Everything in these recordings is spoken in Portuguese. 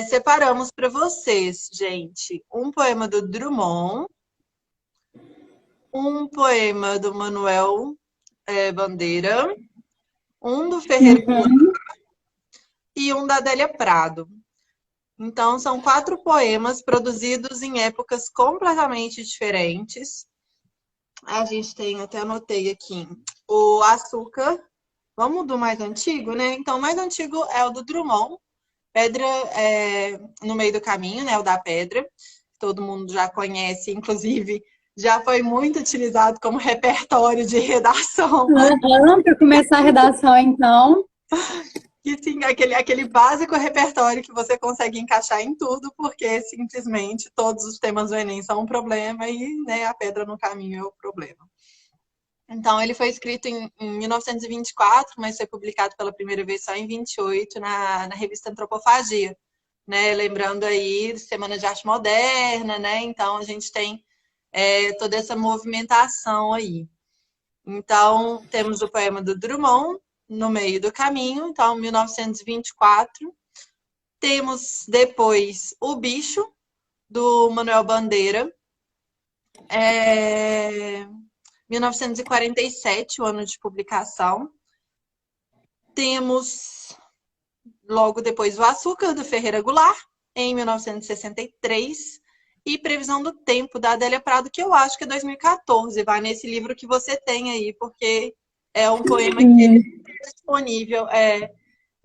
separamos para vocês, gente, um poema do Drummond, um poema do Manuel Bandeira, um do Ferreira Goulart e um da Adélia Prado. Então, são 4 poemas produzidos em épocas completamente diferentes. A gente tem, até anotei aqui, o Açúcar. Vamos do mais antigo, né? Então, o mais antigo é o do Drummond, Pedra no Meio do Caminho, né? O da Pedra. Todo mundo já conhece, inclusive, já foi muito utilizado como repertório de redação. Para começar a redação, então. E sim, aquele básico repertório que você consegue encaixar em tudo, porque simplesmente todos os temas do Enem são um problema e, né, a pedra no caminho é o problema. Então, ele foi escrito em 1924, mas foi publicado pela primeira vez só em 28, na revista Antropofagia, né? Lembrando aí Semana de Arte Moderna, né? Então, a gente tem toda essa movimentação aí. Então, temos o poema do Drummond, No Meio do Caminho, então, 1924. Temos depois O Bicho, do Manuel Bandeira, 1947, o ano de publicação. Temos logo depois O Açúcar, do Ferreira Goulart, em 1963. E Previsão do Tempo, da Adélia Prado, que eu acho que é 2014, vai nesse livro que você tem aí, porque é um poema que é disponível, é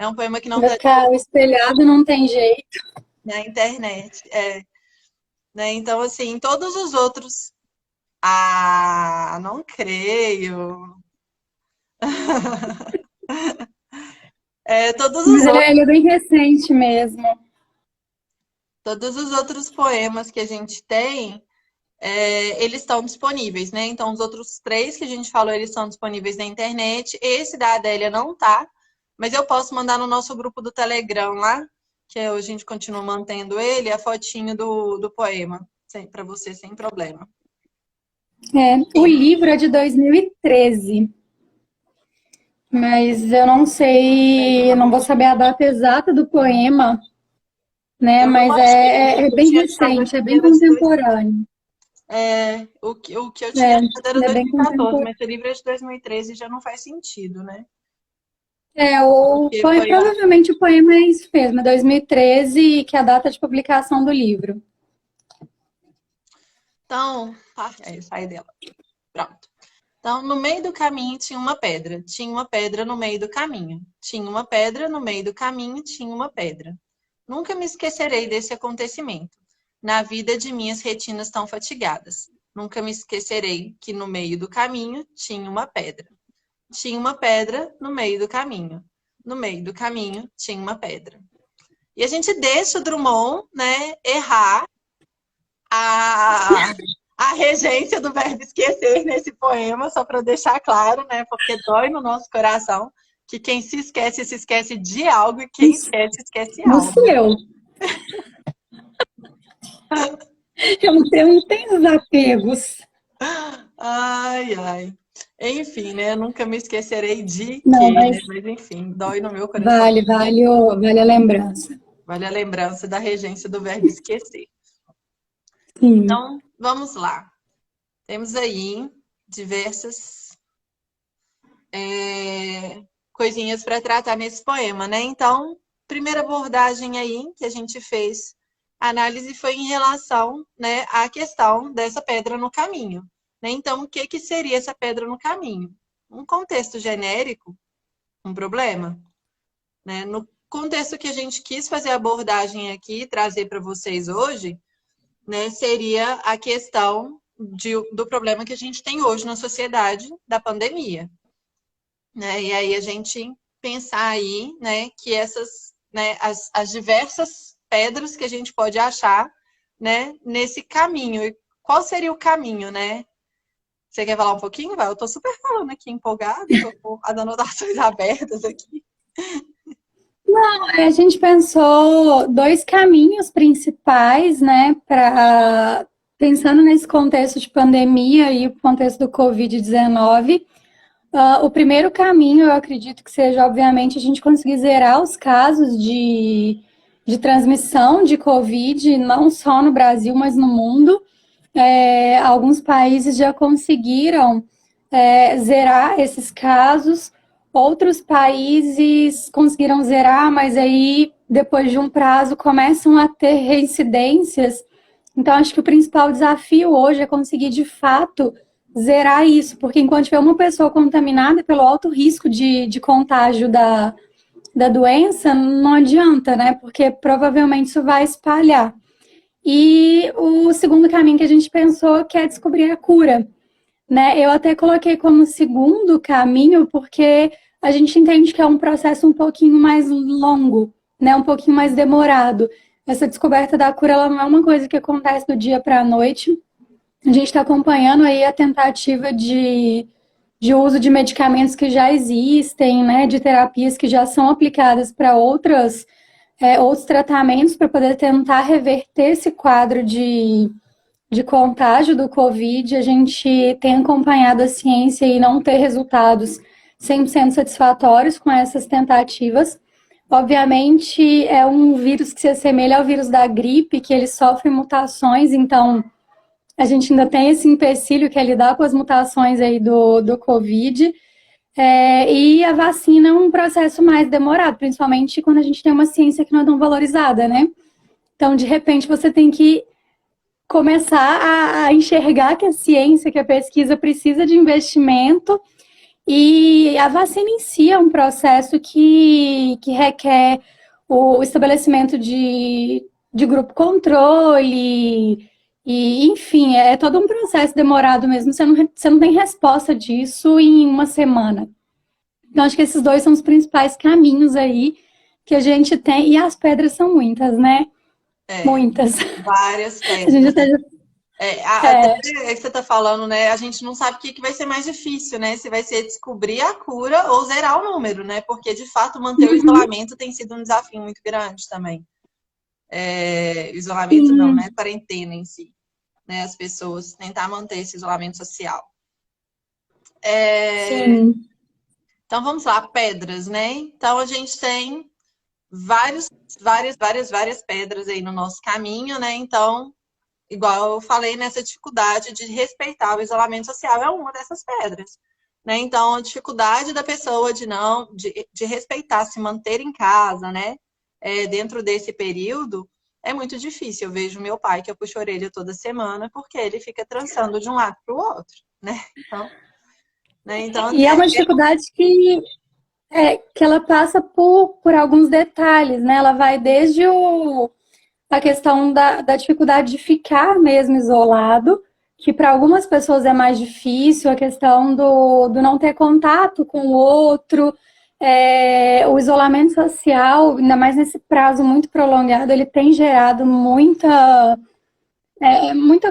um poema que não Vai está ficar espelhado, não tem jeito. na internet. Né? Então, assim, todos os outros... Ah, não creio. Todos os Mas outros... ele é bem recente mesmo. Todos os outros poemas que a gente tem, eles estão disponíveis, né? Então, os outros 3 que a gente falou, eles estão disponíveis na internet. Esse da Adélia não tá, mas eu posso mandar no nosso grupo do Telegram lá, que a gente continua mantendo ele, a fotinho do poema, para você, sem problema. O livro é de 2013. Mas eu não sei, eu não vou saber a data exata do poema, né? Eu não Mas achei, é eu bem tinha achado recente, é que bem era de contemporâneo. o que eu tinha achado era É bem 2014, contemporâneo. mas o livro é de 2013 e já não faz sentido, né? Porque Foi foi provavelmente o poema é isso mesmo, é 2013, que é a data de publicação do livro. Então, sai dela. Pronto. Então, no meio do caminho tinha uma pedra. Tinha uma pedra no meio do caminho. Tinha uma pedra no meio do caminho, tinha uma pedra. Nunca me esquecerei desse acontecimento, na vida de minhas retinas tão fatigadas. Nunca me esquecerei que no meio do caminho tinha uma pedra. Tinha uma pedra no meio do caminho. No meio do caminho tinha uma pedra. E a gente deixa o Drummond, né, errar a regência do verbo esquecer nesse poema, só para deixar claro, né? Porque dói no nosso coração que quem se esquece de algo, e quem esquece No algo. seu. Eu não tenho desapegos. Ai, ai. Enfim, né? Eu nunca me esquecerei de Não, quê, mas né? Mas enfim, dói no meu coração. vale a lembrança. Vale a lembrança da regência do verbo esquecer. Sim. Então, vamos lá. Temos aí diversas coisinhas para tratar nesse poema, né? Então, primeira abordagem aí que a gente fez, a análise foi em relação, né, à questão dessa pedra no caminho, né? Então, o que seria essa pedra no caminho? Um contexto genérico, um problema, né? No contexto que a gente quis fazer a abordagem aqui, trazer para vocês hoje, né, seria a questão do problema que a gente tem hoje na sociedade da pandemia. Né? E aí a gente pensar aí, né, que essas, né, as diversas pedras que a gente pode achar, né, nesse caminho. E qual seria o caminho, né? Você quer falar um pouquinho, Val? Eu tô super falando aqui, empolgada, tô com as anotações abertas aqui. A gente pensou 2 caminhos principais, né, pensando nesse contexto de pandemia e o contexto do Covid-19. O primeiro caminho, eu acredito que seja, obviamente, a gente conseguir zerar os casos de de transmissão de Covid, não só no Brasil, mas no mundo. Alguns países já conseguiram zerar esses casos, outros países conseguiram zerar, mas aí, depois de um prazo, começam a ter reincidências. Então, acho que o principal desafio hoje é conseguir, de fato, zerar isso, porque enquanto tiver uma pessoa contaminada pelo alto risco de contágio da doença, não adianta, né? Porque provavelmente isso vai espalhar. E o segundo caminho que a gente pensou que é descobrir a cura, né? Eu até coloquei como segundo caminho porque a gente entende que é um processo um pouquinho mais longo, né? Um pouquinho mais demorado. Essa descoberta da cura, ela não é uma coisa que acontece do dia para a noite. A gente está acompanhando aí a tentativa de uso de medicamentos que já existem, né? De terapias que já são aplicadas para outros tratamentos para poder tentar reverter esse quadro de contágio do Covid. A gente tem acompanhado a ciência e não ter resultados 100% satisfatórios com essas tentativas. Obviamente, é um vírus que se assemelha ao vírus da gripe, que ele sofre mutações, então a gente ainda tem esse empecilho que é lidar com as mutações aí do Covid. E a vacina é um processo mais demorado, principalmente quando a gente tem uma ciência que não é tão valorizada, né? Então, de repente, você tem que começar a enxergar que a ciência, que a pesquisa precisa de investimento, e a vacina em si é um processo que requer o estabelecimento de grupo controle, e enfim, é todo um processo demorado mesmo, você não tem resposta disso em uma semana. Então, acho que esses dois são os principais caminhos aí que a gente tem, e as pedras são muitas, né? Muitas. Várias pedras. A gente até até que você está falando, né? A gente não sabe o que vai ser mais difícil, né? Se vai ser descobrir a cura ou zerar o número, né? Porque, de fato, manter o isolamento tem sido um desafio muito grande também. Isolamento não, né? Quarentena em si. Né? As pessoas tentar manter esse isolamento social. Sim. Então, vamos lá, pedras, né? Então, a gente tem várias pedras aí no nosso caminho, né? Então, igual eu falei, nessa dificuldade de respeitar o isolamento social é uma dessas pedras, né? Então, a dificuldade da pessoa de respeitar, se manter em casa, né? Dentro desse período, é muito difícil. Eu vejo meu pai, que eu puxo a orelha toda semana, porque ele fica trançando de um lado para o outro, né? Então, e é uma dificuldade que ela passa por alguns detalhes, né? Ela vai desde a questão da dificuldade de ficar mesmo isolado, que para algumas pessoas é mais difícil, a questão do não ter contato com o outro, o isolamento social, ainda mais nesse prazo muito prolongado, ele tem gerado muita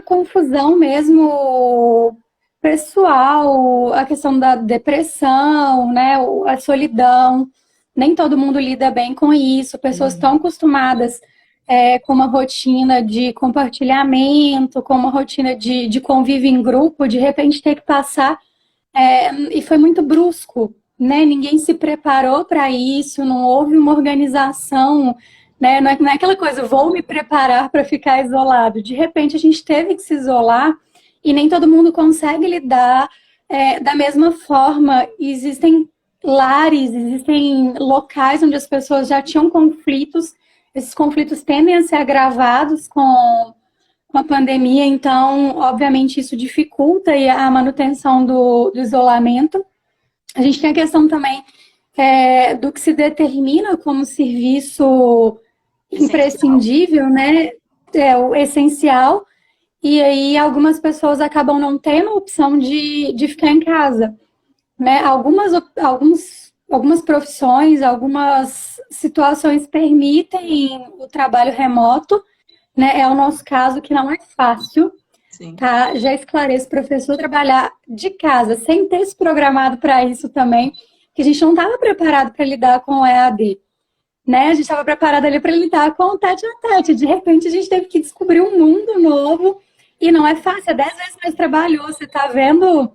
confusão mesmo pessoal, a questão da depressão, né, a solidão. Nem todo mundo lida bem com isso, pessoas estão acostumadas com uma rotina de compartilhamento, com uma rotina de convívio em grupo, de repente ter que passar, e foi muito brusco, né? Ninguém se preparou para isso, não houve uma organização, né? Não é aquela coisa, vou me preparar para ficar isolado. De repente a gente teve que se isolar e nem todo mundo consegue lidar da mesma forma. Existem lares, existem locais onde as pessoas já tinham conflitos. Esses conflitos tendem a ser agravados com a pandemia, então, obviamente, isso dificulta a manutenção do isolamento. A gente tem a questão também do que se determina como serviço imprescindível, né? O essencial, e aí algumas pessoas acabam não tendo a opção de ficar em casa, né? Algumas profissões, algumas situações permitem o trabalho remoto, né? É o nosso caso, que não é fácil. Sim. Tá? Já esclareço, professor, trabalhar de casa, sem ter se programado para isso também, que a gente não estava preparado para lidar com o EAD. Né? A gente estava preparado ali para lidar com o tete a tete. De repente, a gente teve que descobrir um mundo novo, e não é fácil, é 10 vezes mais trabalhoso. Você está vendo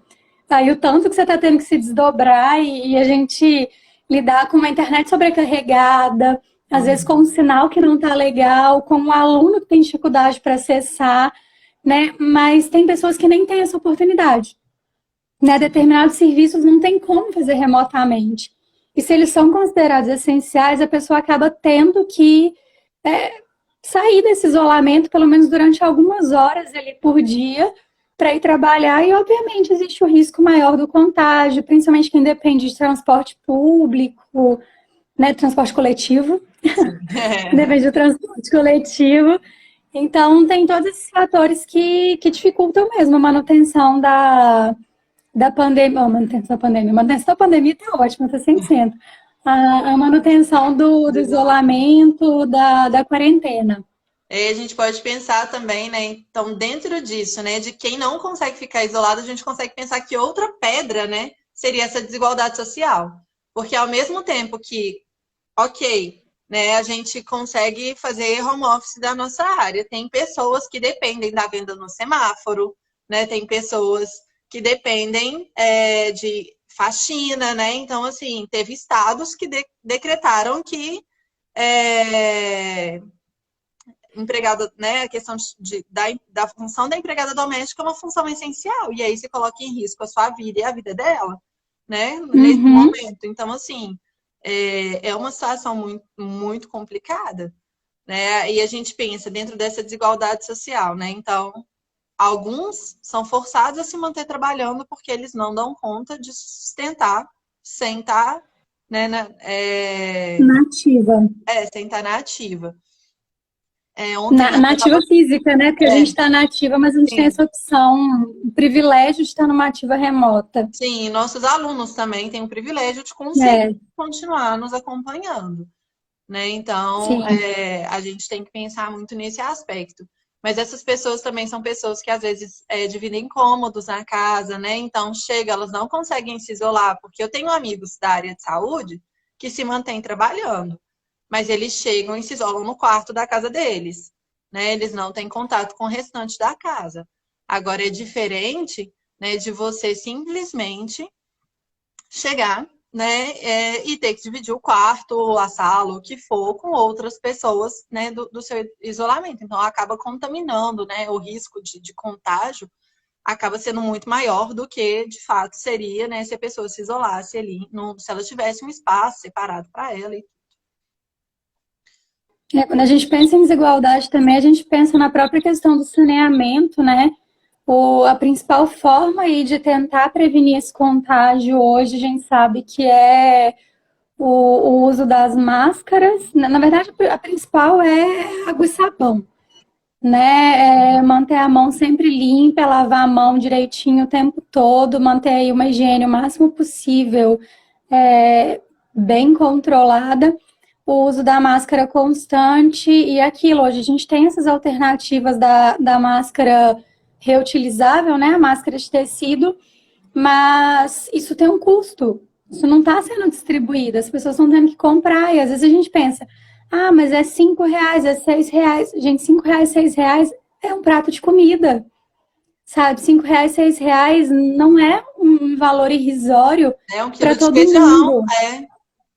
aí o tanto que você está tendo que se desdobrar, e a gente lidar com uma internet sobrecarregada, às vezes com um sinal que não está legal, com um aluno que tem dificuldade para acessar, né? Mas tem pessoas que nem têm essa oportunidade, né? Determinados serviços não tem como fazer remotamente. E se eles são considerados essenciais, a pessoa acaba tendo que sair desse isolamento, pelo menos durante algumas horas ali por dia, para ir trabalhar. E, obviamente, existe o risco maior do contágio, principalmente quem depende de transporte público, né? Transporte coletivo. Depende do transporte coletivo. Então, tem todos esses fatores que dificultam mesmo a manutenção da pandemia. Oh, manutenção da pandemia tá ótima, tá 100%. A manutenção do isolamento, da quarentena. E a gente pode pensar também, né? Então, dentro disso, né, de quem não consegue ficar isolado, a gente consegue pensar que outra pedra, né, seria essa desigualdade social. Porque ao mesmo tempo que, ok, né, a gente consegue fazer home office da nossa área, tem pessoas que dependem da venda no semáforo, né? Tem pessoas que dependem de faxina, né? Então, assim, teve estados que decretaram que empregada, né, a questão da função da empregada doméstica é uma função essencial, e aí se coloca em risco a sua vida e a vida dela, né, nesse momento. Então, assim, é uma situação muito, muito complicada, né, e a gente pensa dentro dessa desigualdade social, né, então, alguns são forçados a se manter trabalhando porque eles não dão conta de sustentar sem estar, né, Nativa. sem estar na ativa. Nativa física, né? Porque a gente está nativa, mas a gente tem essa opção, o privilégio de estar numa ativa remota. Sim, nossos alunos também têm o privilégio de conseguir continuar nos acompanhando, né? Então, a gente tem que pensar muito nesse aspecto. Mas essas pessoas também são pessoas que às vezes dividem cômodos na casa, né? Então, elas não conseguem se isolar, porque eu tenho amigos da área de saúde que se mantêm trabalhando, mas eles chegam e se isolam no quarto da casa deles, né? Eles não têm contato com o restante da casa. Agora, é diferente, né, de você simplesmente chegar, né, e ter que dividir o quarto, a sala, o que for, com outras pessoas, né, do seu isolamento. Então, acaba contaminando, né, o risco de contágio acaba sendo muito maior do que, de fato, seria, né, se a pessoa se isolasse ali, se ela tivesse um espaço separado para ela. Quando a gente pensa em desigualdade também, a gente pensa na própria questão do saneamento, né? A principal forma aí de tentar prevenir esse contágio hoje, a gente sabe que é o uso das máscaras. Na verdade, a principal é água e sabão, né? Manter a mão sempre limpa, lavar a mão direitinho o tempo todo, manter aí uma higiene o máximo possível, bem controlada. O uso da máscara constante e aquilo. Hoje a gente tem essas alternativas da máscara reutilizável, né? A máscara de tecido, mas isso tem um custo. Isso não está sendo distribuído, as pessoas estão tendo que comprar, e às vezes a gente pensa, mas é R$5, é R$6. Gente, R$5, R$6 é um prato de comida, sabe? R$5, R$6 não é um valor irrisório para todo mundo.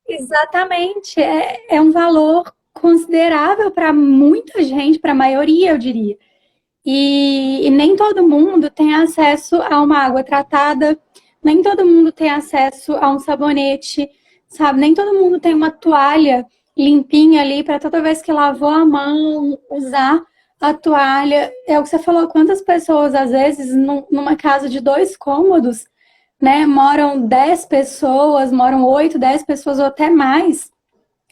Exatamente, é um valor considerável para muita gente, para a maioria, eu diria. E nem todo mundo tem acesso a uma água tratada, nem todo mundo tem acesso a um sabonete, sabe? Nem todo mundo tem uma toalha limpinha ali para toda vez que lavou a mão, usar a toalha. É o que você falou, quantas pessoas, às vezes, numa casa de 2 cômodos, né, moram 10 pessoas, moram 8, 10 pessoas ou até mais.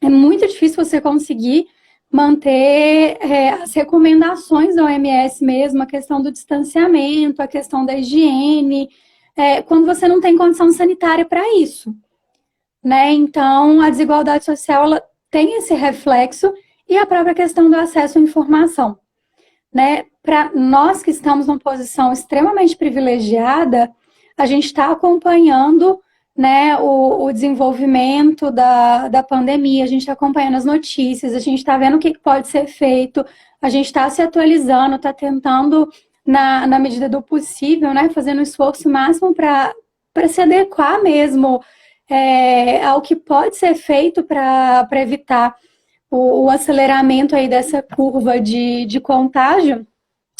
É muito difícil você conseguir manter as recomendações da OMS mesmo, a questão do distanciamento, a questão da higiene, quando você não tem condição sanitária para isso, né? Então, a desigualdade social, ela tem esse reflexo, e a própria questão do acesso à informação, né? Para nós que estamos numa posição extremamente privilegiada, a gente está acompanhando, né, o desenvolvimento da pandemia, a gente está acompanhando as notícias, a gente está vendo o que pode ser feito, a gente está se atualizando, está tentando, na medida do possível, né, fazendo um esforço máximo para se adequar mesmo ao que pode ser feito para evitar o aceleramento aí dessa curva de contágio,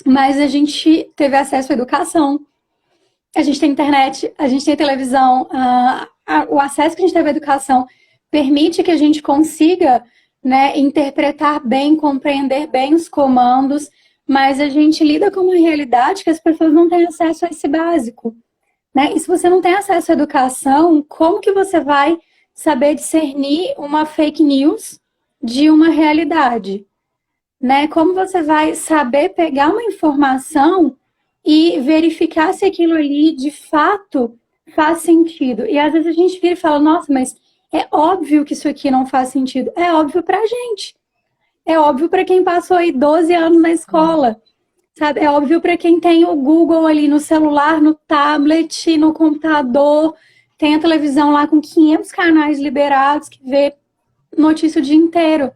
mas a gente teve acesso à educação, a gente tem internet, a gente tem televisão, o acesso que a gente teve à educação permite que a gente consiga, né, interpretar bem, compreender bem os comandos, mas a gente lida com uma realidade que as pessoas não têm acesso a esse básico, né? E se você não tem acesso à educação, como que você vai saber discernir uma fake news de uma realidade, né? Como você vai saber pegar uma informação e verificar se aquilo ali de fato faz sentido? E às vezes a gente vira e fala, nossa, mas é óbvio que isso aqui não faz sentido. É óbvio pra gente. É óbvio para quem passou aí 12 anos na escola, sabe? É óbvio para quem tem o Google ali no celular, no tablet, no computador, tem a televisão lá com 500 canais liberados que vê notícia o dia inteiro.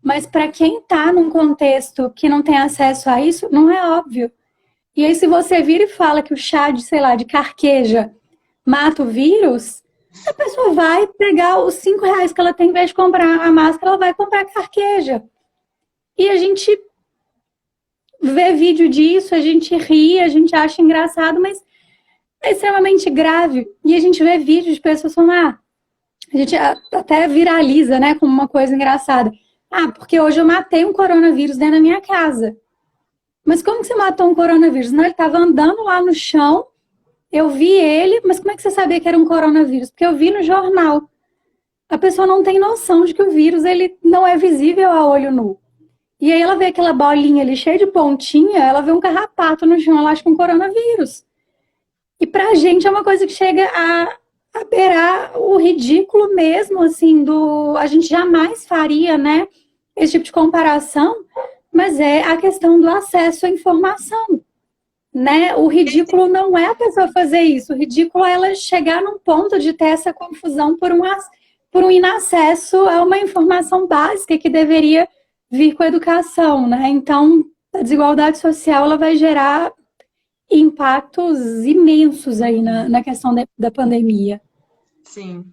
Mas para quem está num contexto que não tem acesso a isso, não é óbvio. E aí se você vira e fala que o chá de, sei lá, de carqueja mata o vírus, a pessoa vai pegar os R$ 5 que ela tem, em vez de comprar a máscara, ela vai comprar carqueja. E a gente vê vídeo disso, a gente ri, a gente acha engraçado, mas é extremamente grave. E a gente vê vídeos de pessoas falando, a gente até viraliza, né, como uma coisa engraçada. Porque hoje eu matei um coronavírus dentro da minha casa. Mas como que você matou um coronavírus? Não, ele estava andando lá no chão, eu vi ele, mas como é que você sabia que era um coronavírus? Porque eu vi no jornal. A pessoa não tem noção de que o vírus ele não é visível a olho nu. E aí ela vê aquela bolinha ali cheia de pontinha, ela vê um carrapato no chão, ela acha que é um coronavírus. E pra gente é uma coisa que chega a beirar o ridículo mesmo, assim, a gente jamais faria, né, esse tipo de comparação, mas é a questão do acesso à informação, né? O ridículo não é a pessoa fazer isso, o ridículo é ela chegar num ponto de ter essa confusão por um inacesso a uma informação básica que deveria vir com a educação, né? Então, a desigualdade social ela vai gerar impactos imensos aí na questão da pandemia. Sim.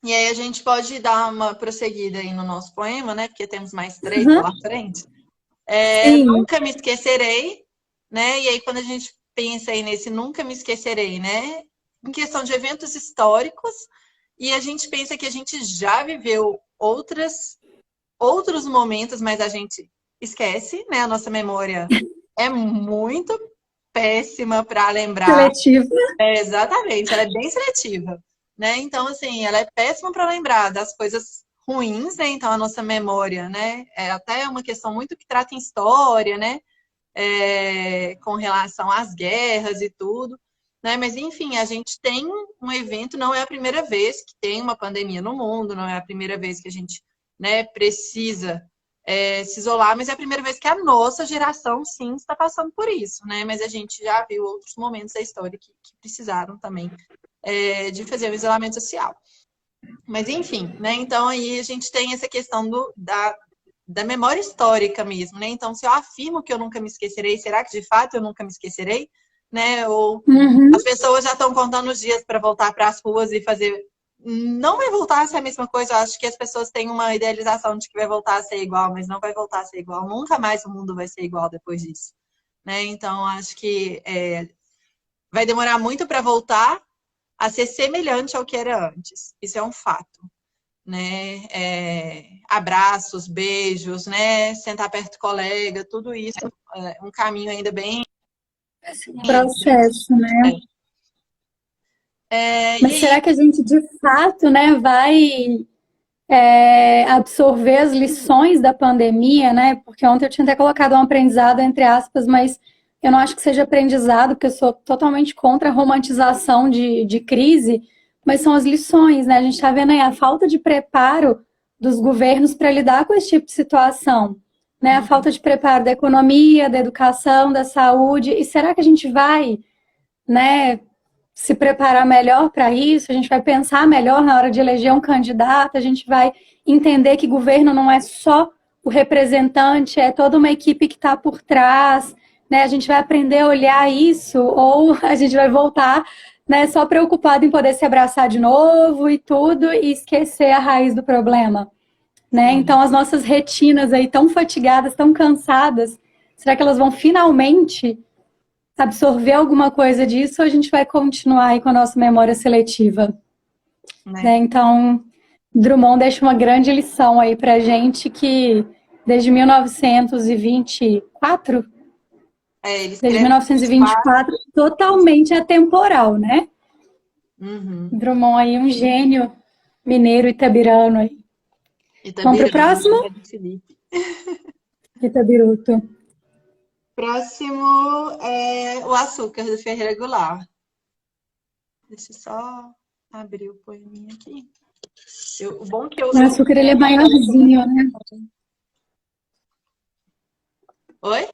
E aí a gente pode dar uma prosseguida aí no nosso poema, né? Porque temos mais 3 pela frente. Nunca me esquecerei, né? E aí quando a gente pensa aí nesse nunca me esquecerei, né? Em questão de eventos históricos, e a gente pensa que a gente já viveu outros momentos, mas a gente esquece, né? A nossa memória é muito péssima para lembrar. Seletiva. Exatamente, ela é bem seletiva, né? Então, assim, ela é péssima para lembrar das coisas ruins, né? Então, a nossa memória, né? É até uma questão muito que trata em história, né? Com relação às guerras e tudo, né? Mas, enfim, a gente tem um evento, não é a primeira vez que tem uma pandemia no mundo, não é a primeira vez que a gente, né, precisa se isolar, mas é a primeira vez que a nossa geração, sim, está passando por isso, né? Mas a gente já viu outros momentos da história que precisaram também de fazer o isolamento social. Mas, enfim, né? Então, aí a gente tem essa questão da memória histórica mesmo, né? Então, se eu afirmo que eu nunca me esquecerei, será que de fato eu nunca me esquecerei? Né? Ou as pessoas já estão contando os dias para voltar para as ruas e fazer... Não vai voltar a ser a mesma coisa. Eu acho que as pessoas têm uma idealização de que vai voltar a ser igual, mas não vai voltar a ser igual. Nunca mais o mundo vai ser igual depois disso, né? Então, acho que vai demorar muito para voltar a ser semelhante ao que era antes. Isso é um fato, né? Abraços, beijos, né? Sentar perto do colega, tudo isso é um caminho ainda bem... processo, né? Mas será que a gente, de fato, né, vai absorver as lições da pandemia, né? Porque ontem eu tinha até colocado um aprendizado, entre aspas, mas eu não acho que seja aprendizado, porque eu sou totalmente contra a romantização de crise, mas são as lições, né? A gente está vendo aí a falta de preparo dos governos para lidar com esse tipo de situação, né? A falta de preparo da economia, da educação, da saúde. E será que a gente vai, né, se preparar melhor para isso? A gente vai pensar melhor na hora de eleger um candidato? A gente vai entender que governo não é só o representante, é toda uma equipe que está por trás, né? A gente vai aprender a olhar isso, ou a gente vai voltar, né, só preocupado em poder se abraçar de novo e tudo, e esquecer a raiz do problema, né? Então, as nossas retinas aí tão fatigadas, tão cansadas, será que elas vão finalmente absorver alguma coisa disso ou a gente vai continuar aí com a nossa memória seletiva? Né? Então, Drummond deixa uma grande lição aí pra gente que desde 1924, desde 1924, totalmente atemporal, né? Drummond aí, um gênio mineiro itabirano aí. Vamos pro próximo? Itabiruto. Próximo é o açúcar do Ferreira Goulart. Deixa eu só abrir o poeminha aqui. O bom que eu o açúcar, ele é maiorzinho, né? Oi?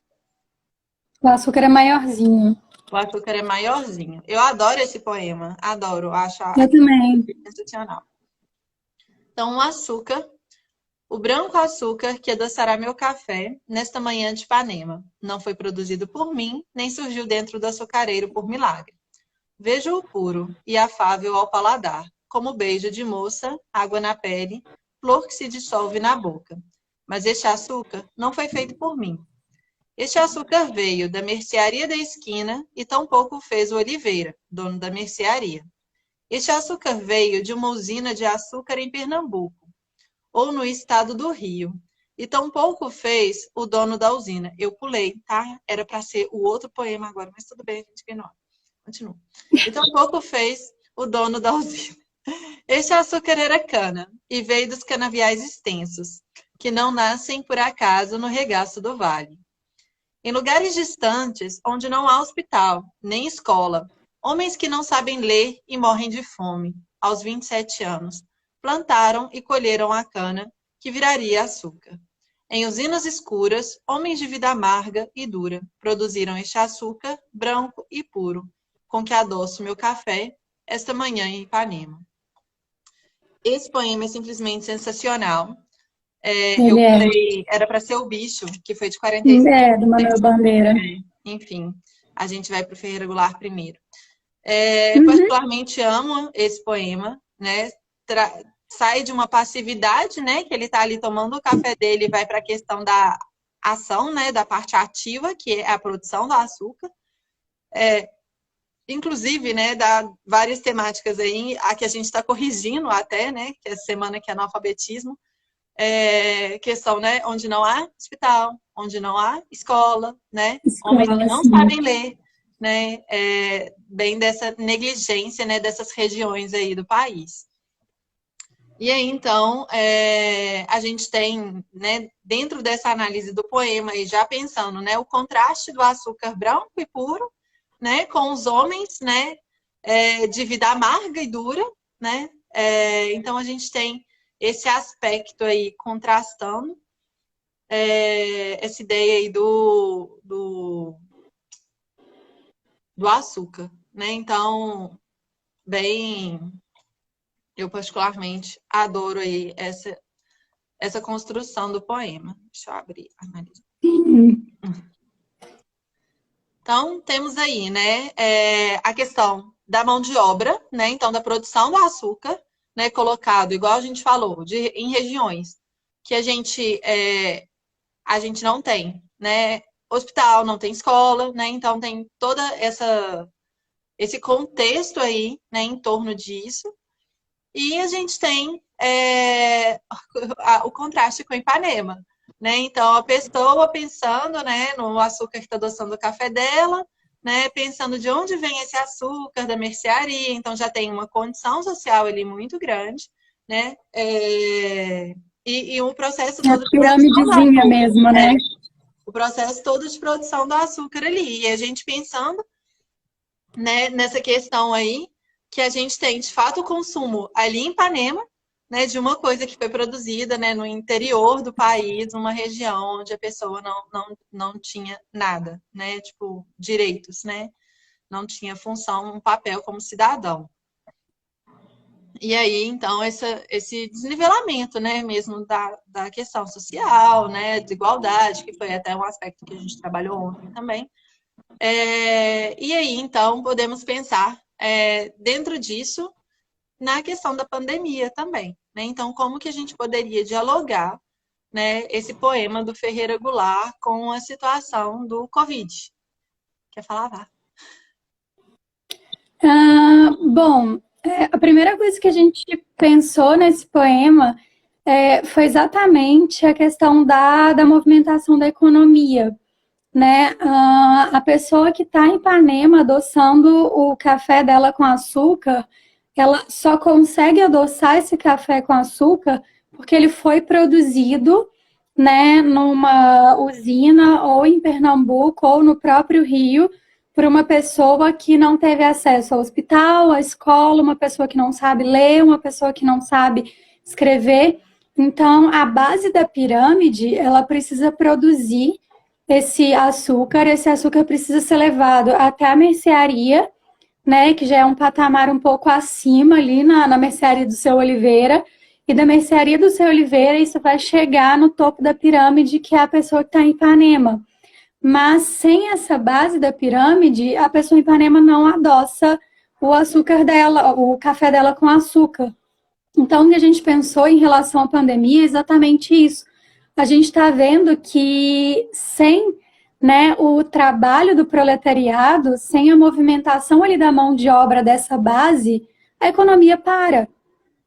O açúcar é maiorzinho. O açúcar é maiorzinho. Eu adoro esse poema. Adoro. Acho eu também. Sensacional. Então, o açúcar. O branco açúcar que adoçará meu café nesta manhã de Ipanema. Não foi produzido por mim, nem surgiu dentro do açucareiro por milagre. Vejo-o puro e afável ao paladar, como beijo de moça, água na pele, flor que se dissolve na boca. Mas este açúcar não foi feito por mim. Este açúcar veio da mercearia da esquina e tampouco fez o Oliveira, dono da mercearia. Este açúcar veio de uma usina de açúcar em Pernambuco, ou no estado do Rio, e tampouco fez o dono da usina. Eu pulei, tá? Era para ser o outro poema agora, mas tudo bem, a gente ignora. Continua. E tampouco fez o dono da usina. Este açúcar era cana, e veio dos canaviais extensos, que não nascem por acaso no regaço do vale. Em lugares distantes, onde não há hospital, nem escola, homens que não sabem ler e morrem de fome, aos 27 anos, plantaram e colheram a cana, que viraria açúcar. Em usinas escuras, homens de vida amarga e dura produziram este açúcar branco e puro, com que adoço meu café esta manhã em Ipanema. Esse poema é simplesmente sensacional. Eu falei, era para ser o bicho, que foi de 45. Do Manuel Bandeira. Enfim, a gente vai para o Ferreira Goulart primeiro. Particularmente amo esse poema, né? Sai de uma passividade, né? Que ele está ali tomando o café dele e vai para a questão da ação, né? Da parte ativa, que é a produção do açúcar. Inclusive, né? Dá várias temáticas aí, a que a gente está corrigindo até, né? Que é a semana que é analfabetismo. Questão, né? Onde não há hospital, onde não há escola, né? Homens que não sabem ler, né? Bem dessa negligência, né? Dessas regiões aí do país. E aí, então, a gente tem, né, dentro dessa análise do poema, e já pensando, né, o contraste do açúcar branco e puro, né, com os homens, né, de vida amarga e dura, né? Então, a gente tem esse aspecto aí contrastando, essa ideia aí do açúcar, né? Então, eu particularmente adoro aí essa construção do poema. Deixa eu abrir, analisar. Então, temos aí, né, a questão da mão de obra, né? Então, da produção do açúcar, né, colocado, igual a gente falou, em regiões que a gente não tem, né, hospital, não tem escola, né, então tem toda esse contexto aí, né, em torno disso, e a gente tem o contraste com Ipanema, né, então a pessoa pensando, né, no açúcar que está adoçando o café dela, né, pensando de onde vem esse açúcar da mercearia, então já tem uma condição social ali muito grande, né, e um processo todo de piramidezinha mesmo, né? O processo todo de produção do açúcar ali, e a gente pensando, né, nessa questão aí, que a gente tem, de fato, o consumo ali em Ipanema, né, de uma coisa que foi produzida, né, no interior do país, numa região onde a pessoa não tinha nada, né, tipo, direitos, né, não tinha função, um papel como cidadão. E aí, então, esse desnivelamento, né, mesmo da questão social, né, desigualdade, que foi até um aspecto que a gente trabalhou ontem também. E aí, então, podemos pensar dentro disso na questão da pandemia também, né? Então, como que a gente poderia dialogar, né, esse poema do Ferreira Goulart com a situação do Covid? Quer falar, Vá? Bom, a primeira coisa que a gente pensou nesse poema foi exatamente a questão da movimentação da economia, né? A pessoa que está em Ipanema adoçando o café dela com açúcar, ela só consegue adoçar esse café com açúcar porque ele foi produzido, né, numa usina ou em Pernambuco ou no próprio Rio por uma pessoa que não teve acesso ao hospital, à escola, uma pessoa que não sabe ler, uma pessoa que não sabe escrever. Então, a base da pirâmide, ela precisa produzir esse açúcar precisa ser levado até a mercearia, né, que já é um patamar um pouco acima ali na mercearia do Seu Oliveira, e da mercearia do Seu Oliveira isso vai chegar no topo da pirâmide, que é a pessoa que está em Ipanema. Mas sem essa base da pirâmide, a pessoa em Ipanema não adoça o açúcar dela, o café dela com açúcar. Então, o que a gente pensou em relação à pandemia é exatamente isso. A gente está vendo que sem, né, o trabalho do proletariado, sem a movimentação ali da mão de obra dessa base, a economia para,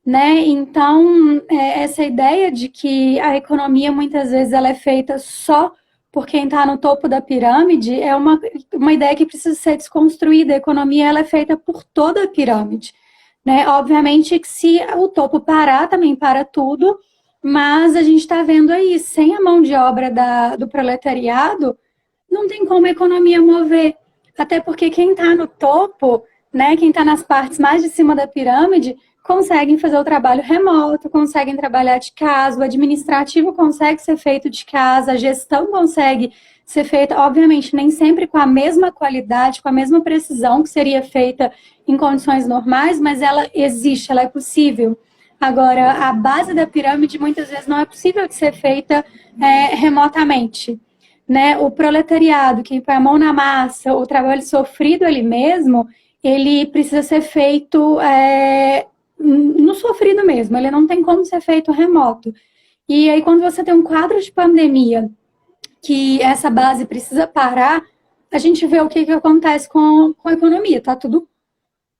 né? Então, essa ideia de que a economia muitas vezes ela é feita só por quem está no topo da pirâmide é uma ideia que precisa ser desconstruída. A economia ela é feita por toda a pirâmide, né? Obviamente que se o topo parar, também para tudo, mas a gente está vendo aí, sem a mão de obra do proletariado, não tem como a economia mover. Até porque quem está no topo, né, quem está nas partes mais de cima da pirâmide, conseguem fazer o trabalho remoto, conseguem trabalhar de casa, o administrativo consegue ser feito de casa, a gestão consegue ser feita, obviamente, nem sempre com a mesma qualidade, com a mesma precisão que seria feita em condições normais, mas ela existe, ela é possível. Agora, a base da pirâmide muitas vezes não é possível de ser feita remotamente, né? O proletariado, quem põe a mão na massa, o trabalho sofrido ali mesmo, ele precisa ser feito no sofrido mesmo, ele não tem como ser feito remoto. E aí, quando você tem um quadro de pandemia, que essa base precisa parar, a gente vê o que acontece com a economia, tá tudo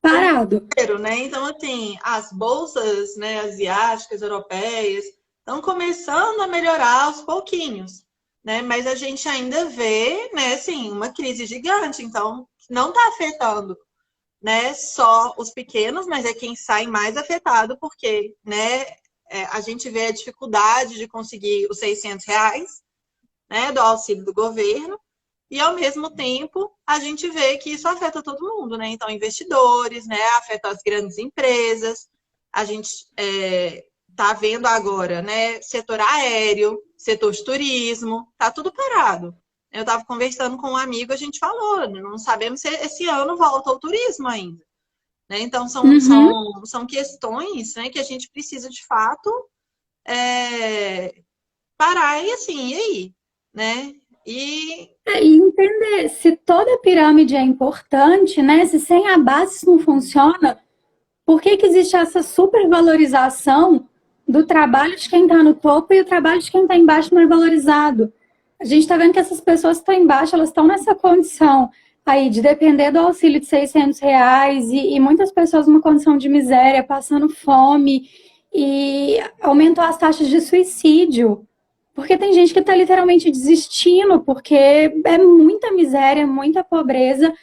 parado. Né? Então, assim, as bolsas, né, asiáticas, europeias, estão começando a melhorar aos pouquinhos, né? Mas a gente ainda vê, né, assim, uma crise gigante. Então, não está afetando, né, só os pequenos, mas é quem sai mais afetado, porque, né, a gente vê a dificuldade de conseguir os R$ 600, né, do auxílio do governo. E, ao mesmo tempo, a gente vê que isso afeta todo mundo, né? Então, investidores, né? Afeta as grandes empresas. A gente está vendo agora, né? Setor aéreo, setor de turismo, tá tudo parado. Eu estava conversando com um amigo, a gente falou, não sabemos se esse ano volta o turismo ainda. Né? Então, são questões, né, que a gente precisa, de fato, parar e assim, e aí? Né? E entender se toda pirâmide é importante, né? Se sem a base isso não funciona, por que existe essa supervalorização do trabalho de quem está no topo e o trabalho de quem está embaixo não é valorizado? A gente está vendo que essas pessoas que estão embaixo, elas estão nessa condição aí de depender do auxílio de R$ 600 e muitas pessoas numa condição de miséria, passando fome, e aumentou as taxas de suicídio. Porque tem gente que está literalmente desistindo, porque é muita miséria, muita pobreza.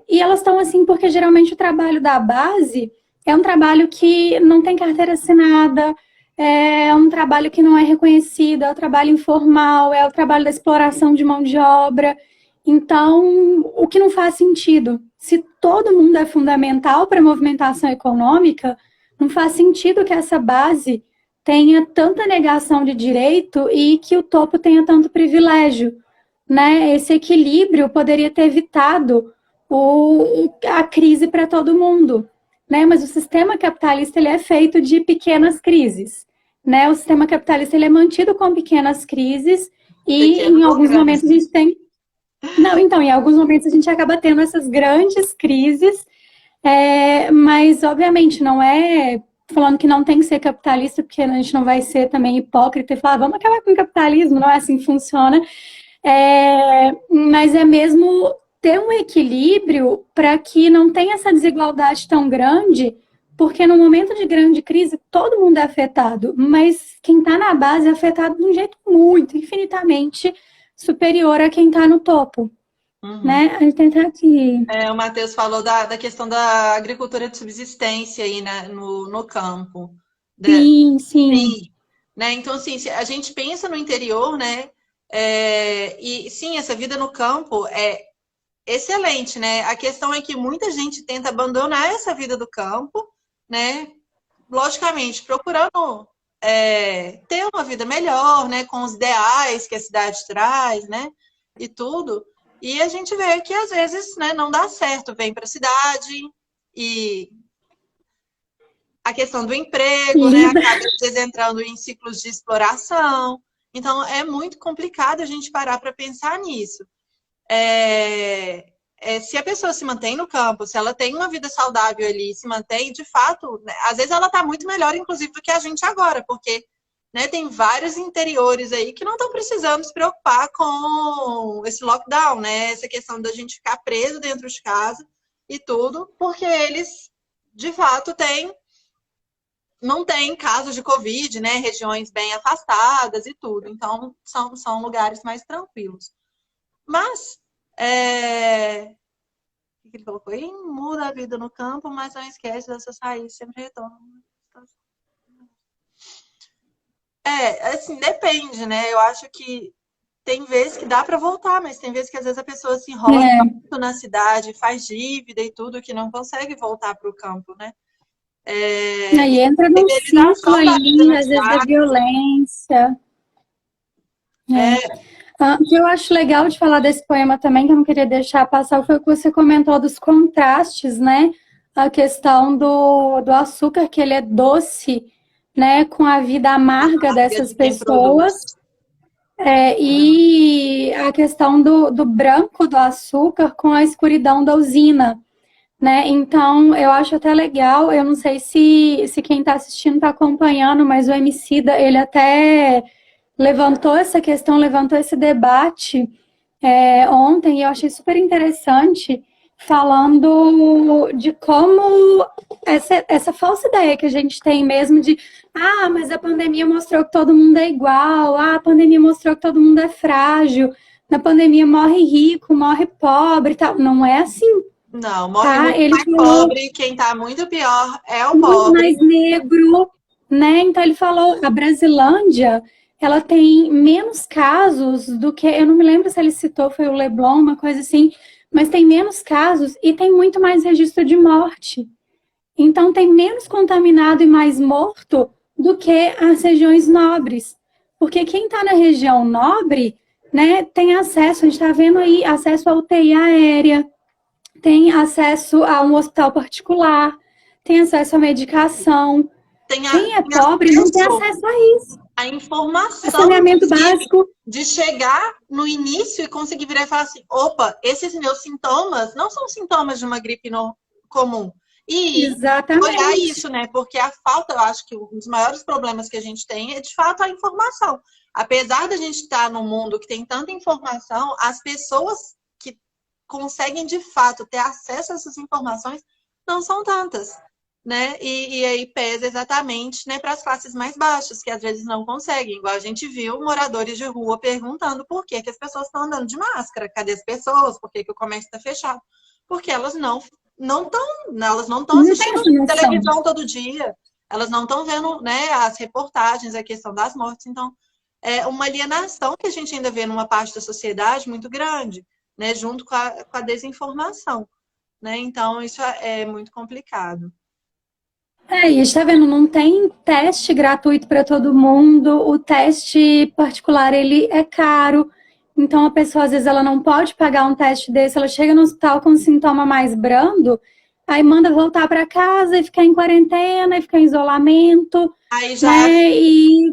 E elas estão assim porque geralmente o trabalho da base é um trabalho que não tem carteira assinada, é um trabalho que não é reconhecido, é o trabalho informal, é o trabalho da exploração de mão de obra. Então, o que não faz sentido? Se todo mundo é fundamental para a movimentação econômica, não faz sentido que essa base tenha tanta negação de direito e que o topo tenha tanto privilégio, né? Esse equilíbrio poderia ter evitado a crise para todo mundo, né? Mas o sistema capitalista ele é feito de pequenas crises, né? O sistema capitalista ele é mantido com pequenas crises e em alguns momentos a gente tem... Não, então, em alguns momentos a gente acaba tendo essas grandes crises, mas obviamente não é falando que não tem que ser capitalista, porque a gente não vai ser também hipócrita e falar, vamos acabar com o capitalismo, não é assim que funciona. Mas é mesmo ter um equilíbrio para que não tenha essa desigualdade tão grande, porque no momento de grande crise todo mundo é afetado, mas quem está na base é afetado de um jeito muito, infinitamente superior a quem está no topo. Né? A gente tem aqui. O Matheus falou da questão da agricultura de subsistência aí, né, no campo. Sim. Né? Então, assim, se a gente pensa no interior, né? E sim, essa vida no campo é excelente, né? A questão é que muita gente tenta abandonar essa vida do campo, né? Logicamente, procurando ter uma vida melhor, né? Com os ideais que a cidade traz, né? E tudo. E a gente vê que às vezes, né, não dá certo, vem para a cidade e a questão do emprego, né, acaba às vezes entrando em ciclos de exploração. Então é muito complicado a gente parar para pensar nisso. Se a pessoa se mantém no campo, se ela tem uma vida saudável ali, se mantém, de fato, né, às vezes ela está muito melhor, inclusive, do que a gente agora, porque, né, tem vários interiores aí que não estão precisando se preocupar com esse lockdown, né? Essa questão da gente ficar preso dentro de casa e tudo, porque eles, de fato, não tem casos de Covid, né? Regiões bem afastadas e tudo. Então, são lugares mais tranquilos. Mas, o que ele colocou aí? Muda a vida no campo, mas não esquece dessas raízes, sempre retorna. Assim, depende, né? Eu acho que tem vezes que dá para voltar, mas tem vezes que às vezes a pessoa se enrola muito na cidade, faz dívida e tudo, que não consegue voltar para o campo, né? Aí entra num ciclo ali, às vezes, da violência. O que eu acho legal de falar desse poema também, que eu não queria deixar passar, foi o que você comentou dos contrastes, né? A questão do açúcar, que ele é doce, né? Com a vida amarga dessas pessoas. E a questão do branco do açúcar com a escuridão da usina. Né? Então, eu acho até legal, eu não sei se quem está assistindo está acompanhando, mas o Emicida, ele até levantou essa questão, levantou esse debate ontem, e eu achei super interessante, falando de como essa falsa ideia que a gente tem mesmo de mas a pandemia mostrou que todo mundo é igual, a pandemia mostrou que todo mundo é frágil, na pandemia morre rico, morre pobre e tal. Não é assim. Não, morre muito mais pobre, quem tá muito pior é o pobre. Muito mais negro, né? Então ele falou, a Brasilândia, ela tem menos casos do que, eu não me lembro se ele citou, foi o Leblon, uma coisa assim, mas tem menos casos e tem muito mais registro de morte. Então tem menos contaminado e mais morto do que as regiões nobres. Porque quem está na região nobre, né, tem acesso, a gente está vendo aí, acesso à UTI aérea, tem acesso a um hospital particular, tem acesso à medicação. Quem é pobre não tem acesso a isso. A informação saneamento básico de chegar no início e conseguir virar e falar assim, opa, esses meus sintomas não são sintomas de uma gripe comum. E olhar isso, né? Porque a falta, eu acho que um dos maiores problemas que a gente tem é, de fato, a informação. Apesar da gente estar num mundo que tem tanta informação, as pessoas que conseguem, de fato, ter acesso a essas informações não são tantas, né? E aí pesa exatamente, né, para as classes mais baixas, que às vezes não conseguem. Igual a gente viu moradores de rua perguntando por que as pessoas estão andando de máscara, cadê as pessoas, por que o comércio está fechado? Porque elas não estão assistindo televisão todo dia, elas não estão vendo, né, as reportagens, a questão das mortes. Então, é uma alienação que a gente ainda vê numa parte da sociedade muito grande, né, junto com a desinformação, né? Então, isso é muito complicado. E a gente tá vendo, não tem teste gratuito para todo mundo, o teste particular, ele é caro, então a pessoa, às vezes, ela não pode pagar um teste desse, ela chega no hospital com um sintoma mais brando, aí manda voltar para casa e ficar em quarentena, e ficar em isolamento. Aí já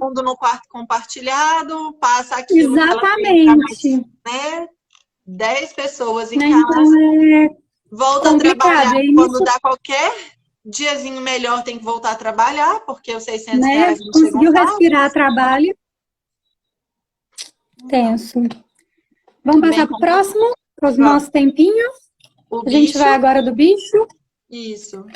mundo no quarto compartilhado, passa aquilo. Exatamente. Né? 10 pessoas em casa, volta a trabalhar quando dá qualquer diazinho melhor tem que voltar a trabalhar, porque os 600 Né? reais não chegam Conseguiu respirar fáceis. trabalho, Então, tenso. Vamos bem passar para o complicado. próximo, para o Vamos. nosso tempinho. O A gente bicho, vai agora do bicho, isso.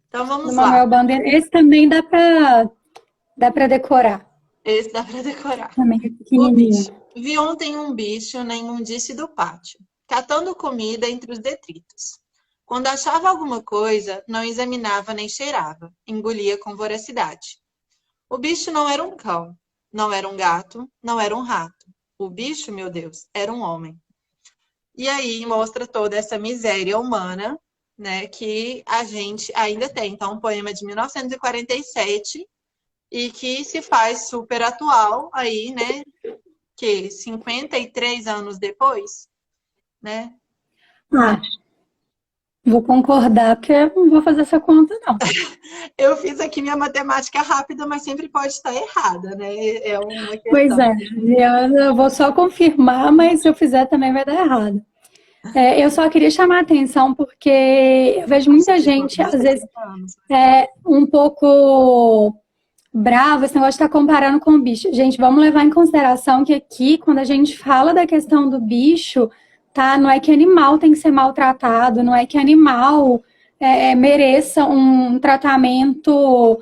Então do vamos lá. Manuel Bandeira. Esse também dá para decorar. Esse dá para decorar. Também é O pequenininho. bicho. Vi ontem um bicho na imundície do pátio, catando comida entre os detritos. Quando achava alguma coisa, não examinava nem cheirava, engolia com voracidade. O bicho não era um cão, não era um gato, não era um rato. O bicho, meu Deus, era um homem. E aí mostra toda essa miséria humana, né, que a gente ainda tem. Então, um poema de 1947 e que se faz super atual aí, né, que 53 anos depois, né? Ah, vou concordar, porque eu não vou fazer essa conta, não. Eu fiz aqui minha matemática rápida, mas sempre pode estar errada, né? É uma Pois questão. é, eu vou só confirmar, mas se eu fizer também vai dar errado. Eu só queria chamar a atenção porque eu vejo muita gente, às vezes, 60 anos. um pouco brava esse negócio de estar comparando com o bicho. Gente, vamos levar em consideração que aqui, quando a gente fala da questão do bicho, tá? Não é que animal tem que ser maltratado, não é que animal mereça um tratamento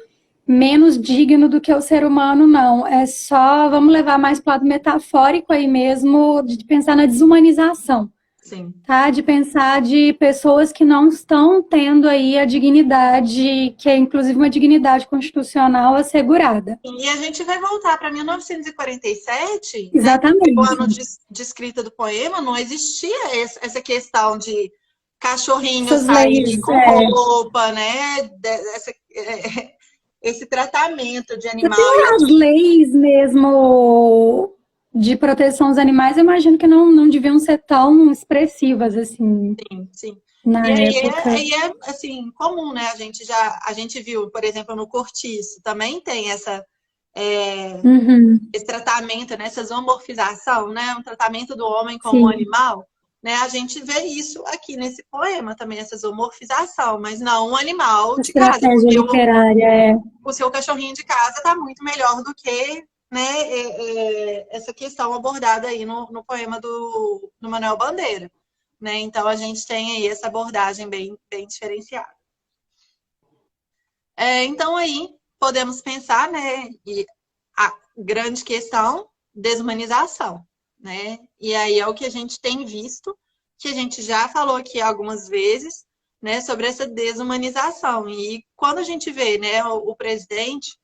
menos digno do que o ser humano, não. É só, vamos levar mais para o lado metafórico aí mesmo, de pensar na desumanização. Sim. Tá? De pensar de pessoas que não estão tendo aí a dignidade, que é inclusive uma dignidade constitucional assegurada. E a gente vai voltar para 1947, né? O ano Exatamente. de escrita do poema, não existia essa questão de cachorrinho Essas sair leis, com roupa, né? Esse tratamento de animal. até as leis mesmo de proteção aos animais, eu imagino que não deviam ser tão expressivas assim Sim, sim. na E época. aí é assim, comum, né? A gente viu, por exemplo, no Cortiço, também tem Uhum, esse tratamento, né? Essa zoomorfização, né? Um tratamento do homem como um sim, animal. Né? A gente vê isso aqui nesse poema também, essa zoomorfização, mas não um animal de casa, estratégia porque literária o seu cachorrinho de casa está muito melhor do que, né, essa questão abordada aí no poema do Manuel Bandeira. Né? Então a gente tem aí essa abordagem bem diferenciada. Então aí podemos pensar, né, e a grande questão, desumanização, né? E aí é o que a gente tem visto, que a gente já falou aqui algumas vezes, né, sobre essa desumanização. E quando a gente vê, né, o presidente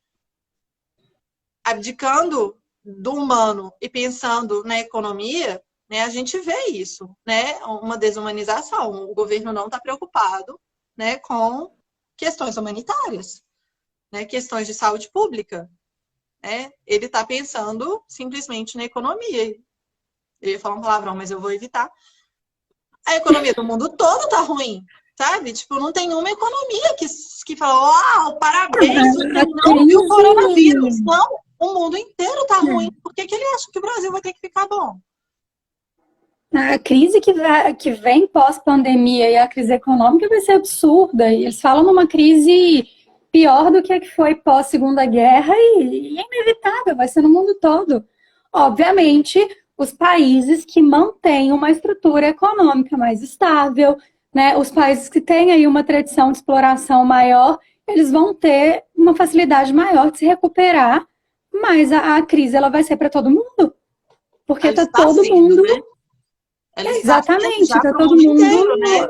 abdicando do humano e pensando na economia, né, a gente vê isso, né, uma desumanização. O governo não está preocupado, né, com questões humanitárias, né, questões de saúde pública. Né? Ele está pensando simplesmente na economia. Eu ia falar um palavrão, mas eu vou evitar. A economia do mundo todo está ruim, sabe? Tipo, não tem uma economia que fala, uau, parabéns, você a não viu o crise. coronavírus. Não, o mundo inteiro está ruim. Por que ele acha que o Brasil vai ter que ficar bom? A crise que vem pós-pandemia e a crise econômica vai ser absurda. E eles falam numa crise pior do que a que foi pós-Segunda Guerra e é inevitável, vai ser no mundo todo. Obviamente, os países que mantêm uma estrutura econômica mais estável, né, os países que têm aí uma tradição de exploração maior, eles vão ter uma facilidade maior de se recuperar, mas a crise ela vai ser para todo mundo, porque Ela está está todo sendo, mundo né? Ela está sendo exatamente, já tá para o todo mundo mundo inteiro, né?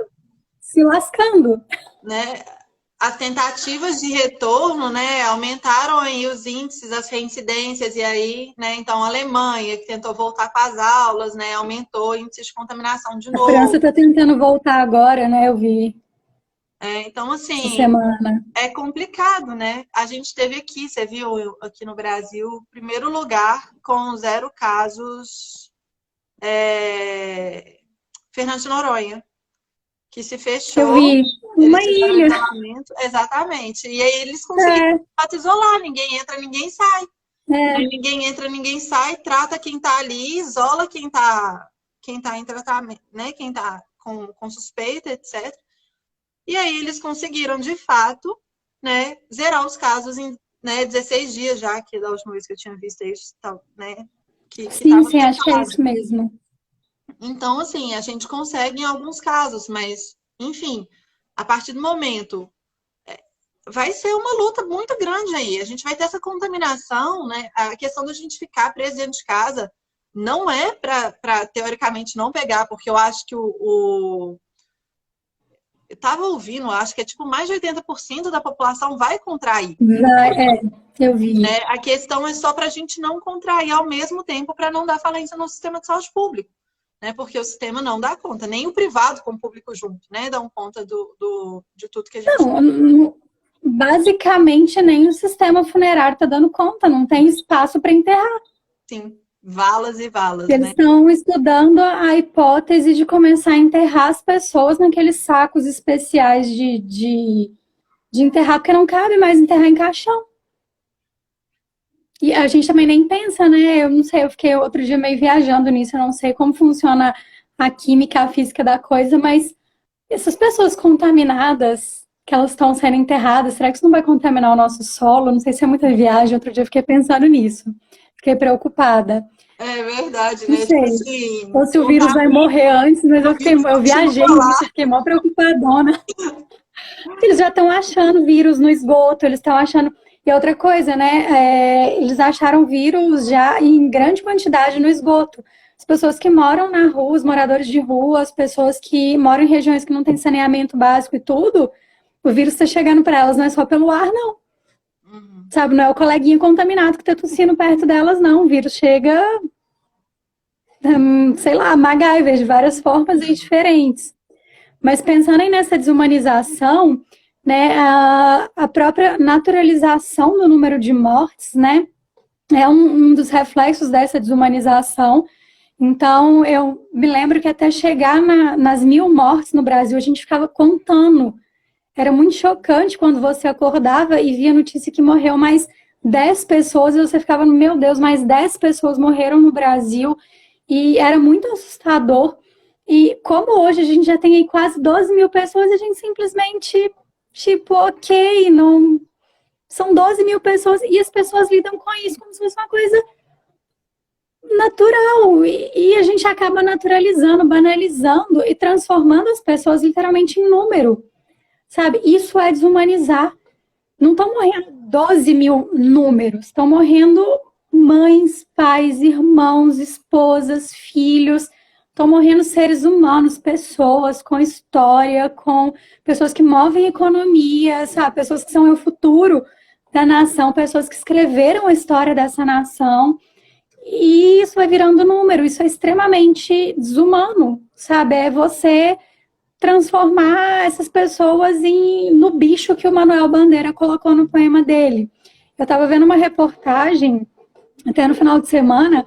se lascando. Né? As tentativas de retorno, né, aumentaram aí os índices, as reincidências, e aí, né, então a Alemanha, que tentou voltar com as aulas, né, aumentou o índice de contaminação de A França novo. está tentando voltar agora, né? Eu vi Então, essa assim, semana. é complicado, né? A gente teve aqui, você viu, aqui no Brasil, primeiro lugar com 0 casos, Fernando de Noronha, que se Eu fechou, vi uma eles fizeram ilha. isolamento, exatamente. E aí eles conseguiram É, isolar, ninguém entra, ninguém sai. é, Ninguém entra, ninguém sai, trata quem está ali, isola quem tá em tratamento, né? Quem está com suspeita, etc. E aí eles conseguiram, de fato, né, zerar os casos em, né, 16 dias já, que da última vez que eu tinha visto isso, né, que Sim, estava sim, acho que é isso mesmo. então, assim, a gente consegue em alguns casos, mas, enfim, a partir do momento, vai ser uma luta muito grande aí. A gente vai ter essa contaminação, né? A questão da gente ficar preso dentro de casa não é para teoricamente não pegar, porque eu acho que eu estava ouvindo, acho que é tipo mais de 80% da população vai contrair. Eu vi. Né? A questão é só para a gente não contrair ao mesmo tempo para não dar falência no sistema de saúde público. Né? Porque o sistema não dá conta, nem o privado com o público junto, né? Dão conta de tudo que a gente Não, basicamente nem o sistema funerário está dando conta, não tem espaço para enterrar. Sim, valas e valas, Eles né? estão estudando a hipótese de começar a enterrar as pessoas naqueles sacos especiais de enterrar, porque não cabe mais enterrar em caixão. E a gente também nem pensa, né? Eu não sei, eu fiquei outro dia meio viajando nisso, eu não sei como funciona a química, a física da coisa, mas essas pessoas contaminadas, que elas estão sendo enterradas, será que isso não vai contaminar o nosso solo? Não sei se é muita viagem, outro dia eu fiquei pensando nisso. Fiquei preocupada. É verdade, Não né? Tipo sei. assim, Ou se o vírus vai morrer antes, mas eu viajei nisso, fiquei mó preocupadona. Eles já estão achando vírus no esgoto, eles estão achando. E outra coisa, né? Eles acharam vírus já em grande quantidade no esgoto. As pessoas que moram na rua, os moradores de rua, as pessoas que moram em regiões que não tem saneamento básico e tudo, o vírus está chegando para elas, não é só pelo ar, não. Sabe, não é o coleguinha contaminado que está tossindo perto delas, não. O vírus chega, sei lá, MacGyver, de várias formas e diferentes. Mas pensando aí nessa desumanização, né, a própria naturalização do número de mortes, né, é um dos reflexos dessa desumanização. Então, eu me lembro que até chegar nas 1.000 mortes no Brasil, a gente ficava contando. Era muito chocante quando você acordava e via a notícia que morreu mais 10 pessoas, e você ficava, meu Deus, mais 10 pessoas morreram no Brasil, e era muito assustador. E como hoje a gente já tem aí quase 12 mil pessoas, a gente simplesmente, tipo, ok, não. São 12 mil pessoas e as pessoas lidam com isso como se fosse uma coisa natural. E a gente acaba naturalizando, banalizando e transformando as pessoas literalmente em número. Sabe? Isso é desumanizar. Não estão morrendo 12 mil números, estão morrendo mães, pais, irmãos, esposas, filhos. Estão morrendo seres humanos, pessoas com história, com pessoas que movem economia, sabe? Pessoas que são o futuro da nação, pessoas que escreveram a história dessa nação. E isso vai virando número, isso é extremamente desumano, sabe? É você transformar essas pessoas no bicho que o Manuel Bandeira colocou no poema dele. Eu estava vendo uma reportagem, até no final de semana,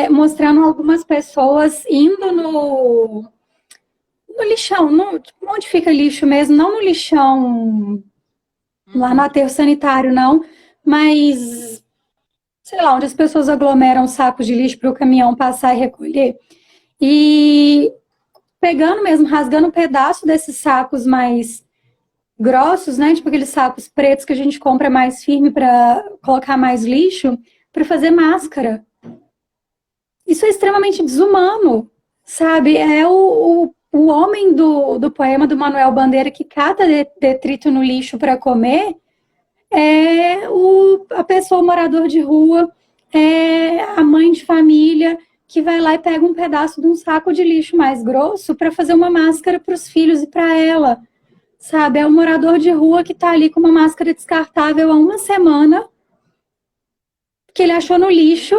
mostrando algumas pessoas indo no lixão, onde fica lixo mesmo, não no lixão lá no aterro sanitário, não, mas, sei lá, onde as pessoas aglomeram sacos de lixo para o caminhão passar e recolher. E pegando mesmo, rasgando um pedaço desses sacos mais grossos, né? Tipo aqueles sacos pretos que a gente compra mais firme para colocar mais lixo, para fazer máscara. Isso é extremamente desumano, sabe? É o homem do poema do Manuel Bandeira que cata detrito no lixo para comer, é a pessoa morador de rua, é a mãe de família que vai lá e pega um pedaço de um saco de lixo mais grosso para fazer uma máscara para os filhos e para ela, sabe? É o morador de rua que está ali com uma máscara descartável há uma semana, que ele achou no lixo,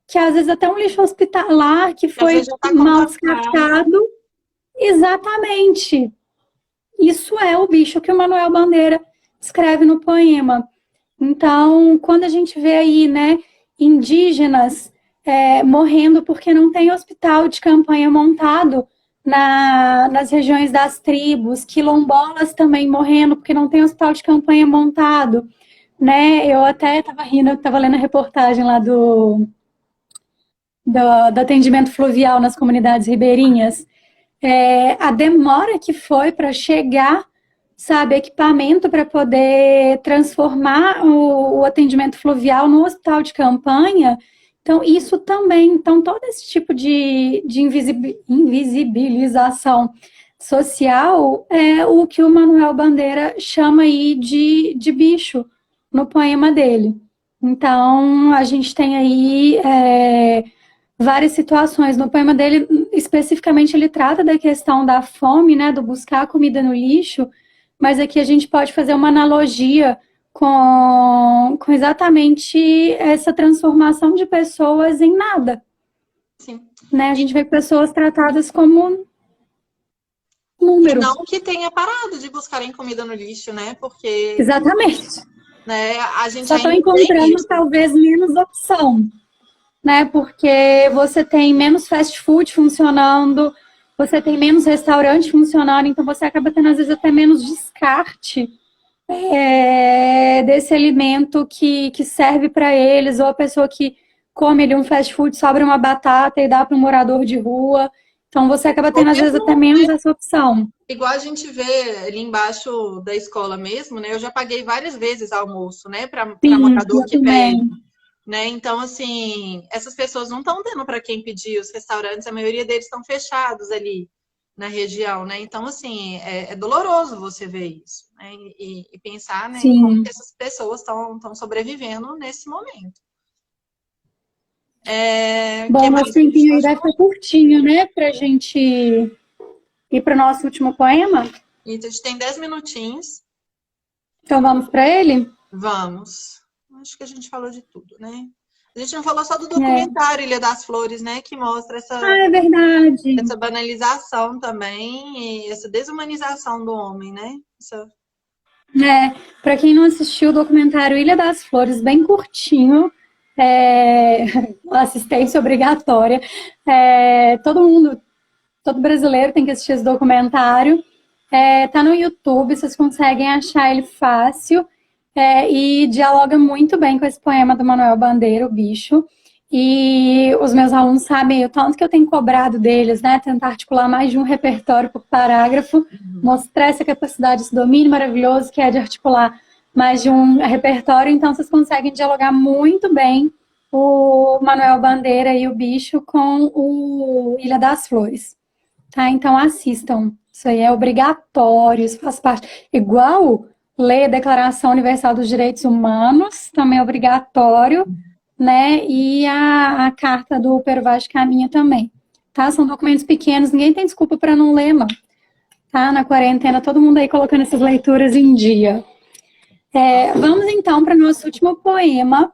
que às vezes até um lixo hospitalar que foi mal descartado. Exatamente. Isso é o bicho que o Manuel Bandeira escreve no poema. Então, quando a gente vê aí, né, indígenas morrendo porque não tem hospital de campanha montado nas regiões das tribos, quilombolas também morrendo porque não tem hospital de campanha montado, né? Eu até estava rindo, estava lendo a reportagem lá do atendimento fluvial nas comunidades ribeirinhas, a demora que foi para chegar sabe, equipamento para poder transformar o atendimento fluvial no hospital de campanha. Então, isso também, então, todo esse tipo de invisibilização social é o que o Manuel Bandeira chama aí de bicho no poema dele. Então, a gente tem aí várias situações. No poema dele, especificamente, ele trata da questão da fome, né, do buscar comida no lixo, mas aqui a gente pode fazer uma analogia com exatamente essa transformação de pessoas em nada. Sim. Né? A gente vê pessoas tratadas como número. E não que tenha parado de buscarem comida no lixo, né? Porque... Exatamente. Né, a gente só estão encontrando talvez menos opção, né? Porque você tem menos fast food funcionando, você tem menos restaurante funcionando, então você acaba tendo às vezes até menos descarte desse alimento que serve para eles, ou a pessoa que come ali um fast food, sobra uma batata e dá para um morador de rua. Então você acaba tendo às vezes até menos essa opção. Igual a gente vê ali embaixo da escola mesmo, né? Eu já paguei várias vezes almoço, né? Para morador que pede. Né? Então, assim, essas pessoas não estão tendo para quem pedir, os restaurantes, a maioria deles estão fechados ali na região, né? Então, assim, é doloroso você ver isso, né? E pensar, né, como que essas pessoas estão sobrevivendo nesse momento. Bom, nosso tempinho aí vai ficar curtinho, né? Pra gente ir para o nosso último poema. E a gente tem 10 minutinhos. Então vamos para ele? Vamos. Acho que a gente falou de tudo, né? A gente não falou só do documentário Ilha das Flores, né? Que mostra é verdade. essa banalização também e essa desumanização do homem, né? Para quem não assistiu o documentário Ilha das Flores, bem curtinho, assistência obrigatória. Todo brasileiro tem que assistir esse documentário. Tá no YouTube, vocês conseguem achar ele fácil. E dialoga muito bem com esse poema do Manuel Bandeira, O Bicho. E os meus alunos sabem o tanto que eu tenho cobrado deles, né? Tentar articular mais de um repertório por parágrafo, mostrar essa capacidade, esse domínio maravilhoso que é de articular mais de um repertório. Então, vocês conseguem dialogar muito bem o Manuel Bandeira e O Bicho com o Ilha das Flores. Tá? Então, assistam. Isso aí é obrigatório, isso faz parte. Igual ler a Declaração Universal dos Direitos Humanos, também é obrigatório, né? E a Carta do Pero Vaz de Caminha também, tá? São documentos pequenos, ninguém tem desculpa para não ler, não. Tá? Na quarentena, todo mundo aí colocando essas leituras em dia. Vamos, então, para o nosso último poema.